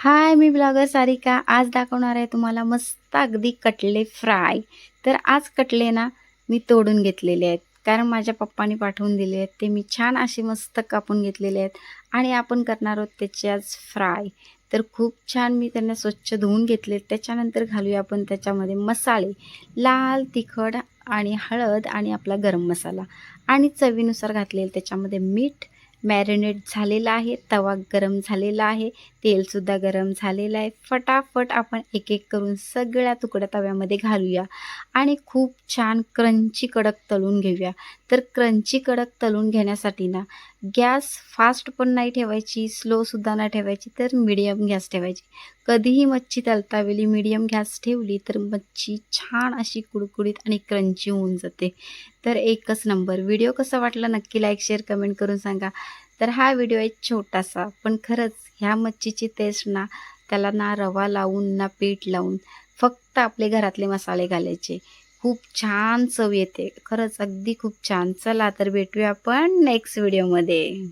हाय, मी blogger Sarika. आज दाखवणार आहे तुम्हाला मस्त अगदी कटले फ्राय. तर आज कटले ना मी तोडून घेतलेले आहेत. कारण माझ्या पप्पांनी पाठवून दिले आहेत. ते मी छान असे मस्त कापून घेतलेले आहेत आणि आपण करणार आहोत त्याचे आज फ्राय. तर खूप छान मी त्यांना स्वच्छ धुवून घेतले. त्याच्यानंतर घालूया आपण त्याच्यामध्ये मसाले, लाल तिखट आणि हळद आणि आपला गरम मसाला आणि चवीनुसार घातलेले त्याच्यामध्ये मीठ. मॅरिनेट झालेला आहे, तवा गरम झालेला आहे, तेलसुद्धा गरम झालेलं आहे. फटाफट आपण एक एक करून सगळ्या तुकड्या तव्यामध्ये घालूया आणि खूप छान क्रंची कडक तळून घेऊया. तर क्रंची कडक तळून घेण्यासाठी ना गॅस फास्ट पण नाही ठेवायची, स्लोसुद्धा नाही ठेवायची, तर मीडियम गॅस ठेवायची. कधीही मच्छी तळतावेळी मीडियम गॅस ठेवली तर मच्छी छान अशी कुडकुडीत आणि क्रंची होऊन जाते. तर एकच नंबर. व्हिडिओ कसा वाटला नक्की लाईक, शेअर, कमेंट करून सांगा. तर हा व्हिडिओ आहे छोटासा, पण खरंच ह्या मच्छीची टेस्ट ना त्याला ना रवा लावून ना पीठ लावून फक्त आपले घरातले मसाले घालायचे. खूप छान चव येते. खरंच अगदी खूप छान. चला तर भेटूया आपण नेक्स्ट व्हिडिओमध्ये.